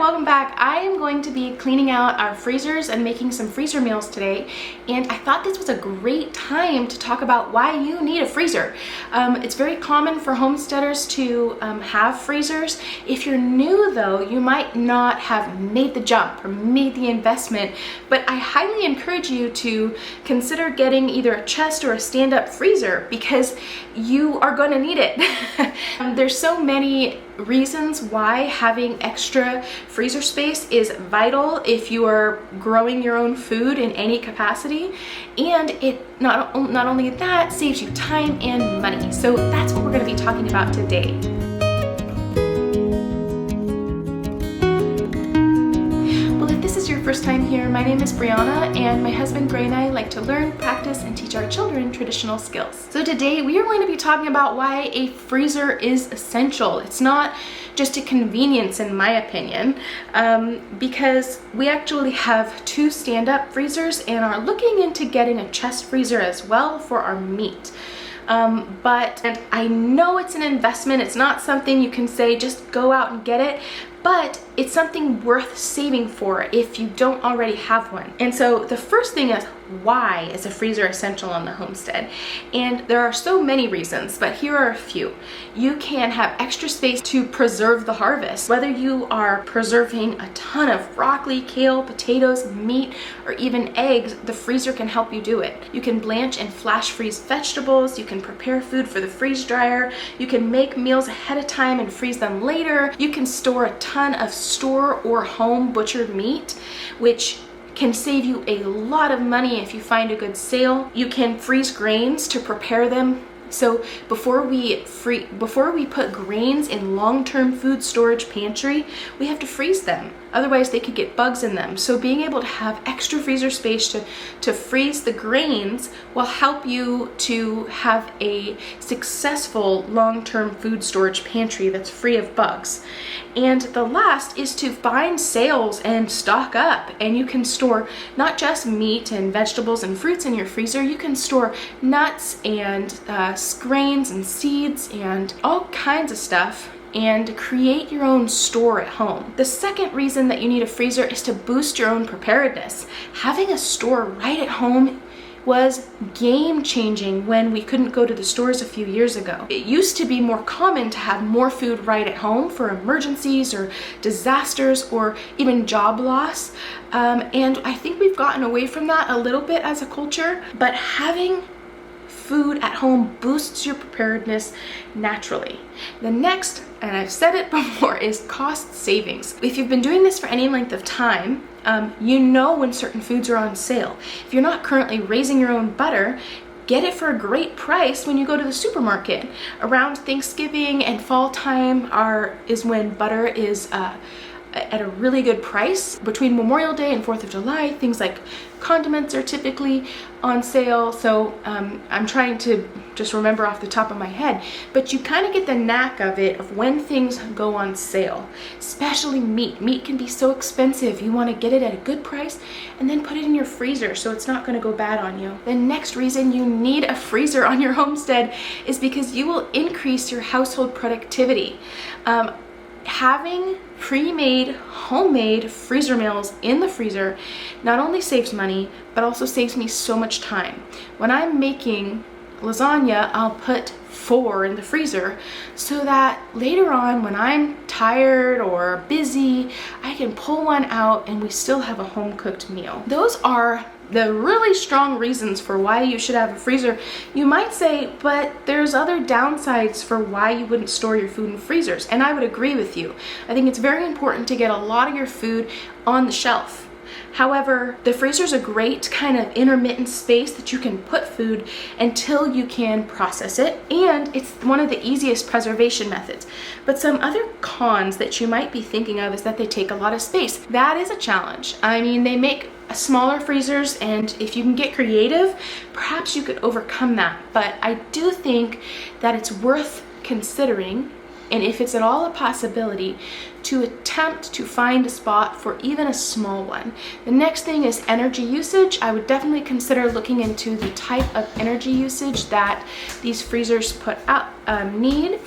welcome back. I am going to be cleaning out our freezers and making some freezer meals today, and I thought this was a great time to talk about why you need a freezer. It's very common for homesteaders to have freezers. If you're new though, you might not have made the jump or made the investment, but I highly encourage you to consider getting either a chest or a stand-up freezer because you are going to need it. There's so many reasons why having extra freezer space is vital if you are growing your own food in any capacity, and it not only that saves you time and money. So that's what we're going to be talking about today. This is your first time here. My name is Brianna, and my husband Gray and I like to learn, practice, and teach our children traditional skills. So today we are going to be talking about why a freezer is essential. It's not just a convenience in my opinion, because we actually have two stand-up freezers and are looking into getting a chest freezer as well for our meat. But I know it's an investment. It's not something you can say just go out and get it, but it's something worth saving for if you don't already have one. And so the first thing is, why is a freezer essential on the homestead? And there are so many reasons, but here are a few. You can have extra space to preserve the harvest. Whether you are preserving a ton of broccoli, kale, potatoes, meat, or even eggs, the freezer can help you do it. You can blanch and flash freeze vegetables. You can prepare food for the freeze dryer. You can make meals ahead of time and freeze them later. You can store a ton of store or home butchered meat, which can save you a lot of money if you find a good sale. You can freeze grains to prepare them. So before we put grains in long-term food storage pantry, we have to freeze them. Otherwise they could get bugs in them. So being able to have extra freezer space to freeze the grains will help you to have a successful long-term food storage pantry that's free of bugs. And the last is to find sales and stock up. And you can store not just meat and vegetables and fruits in your freezer, you can store nuts and grains and seeds and all kinds of stuff and create your own store at home. The second reason that you need a freezer is to boost your own preparedness. Having a store right at home was game-changing when we couldn't go to the stores a few years ago. It used to be more common to have more food right at home for emergencies or disasters or even job loss. And I think we've gotten away from that a little bit as a culture, but having food at home boosts your preparedness naturally. The next, and I've said it before, is cost savings. If you've been doing this for any length of time, you know when certain foods are on sale. If you're not currently raising your own butter, get it for a great price when you go to the supermarket. Around Thanksgiving and fall time is when butter is at a really good price. Between Memorial Day and 4th of July, things like condiments are typically on sale. So I'm trying to just remember off the top of my head, but you kind of get the knack of it, of when things go on sale, especially meat. Meat can be so expensive. You want to get it at a good price and then put it in your freezer so it's not going to go bad on you. The next reason you need a freezer on your homestead is because you will increase your household productivity. Having pre-made, homemade freezer meals in the freezer not only saves money, but also saves me so much time. When I'm making lasagna, I'll put 4 in the freezer so that later on when I'm tired or busy, I can pull one out and we still have a home-cooked meal. Those are the really strong reasons for why you should have a freezer. You might say, but there's other downsides for why you wouldn't store your food in freezers, and I would agree with you. I think it's very important to get a lot of your food on the shelf. However, the freezer is a great kind of intermittent space that you can put food until you can process it, and it's one of the easiest preservation methods. But some other cons that you might be thinking of is that they take a lot of space. That is a challenge. I mean, they make smaller freezers, and if you can get creative, perhaps you could overcome that. But I do think that it's worth considering, and if it's at all a possibility, to attempt to find a spot for even a small one. The next thing is energy usage. I would definitely consider looking into the type of energy usage that these freezers need.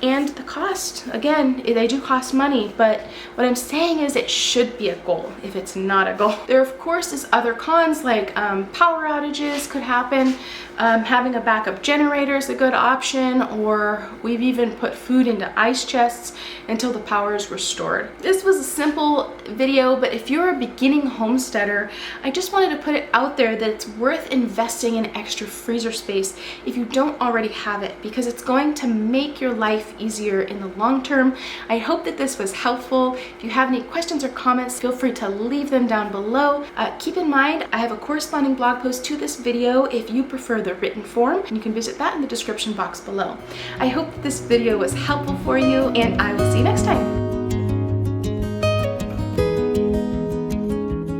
And the cost, again, they do cost money, but what I'm saying is it should be a goal if it's not a goal. There, of course, is other cons, like power outages could happen. Having a backup generator is a good option, or we've even put food into ice chests until the power is restored. This was a simple video, but if you're a beginning homesteader, I just wanted to put it out there that it's worth investing in extra freezer space if you don't already have it, because it's going to make your life easier in the long term. I hope that this was helpful. If you have any questions or comments, feel free to leave them down below. Keep in mind, I have a corresponding blog post to this video if you prefer the written form, and you can visit that in the description box below. I hope that this video was helpful for you, and I will see you next time.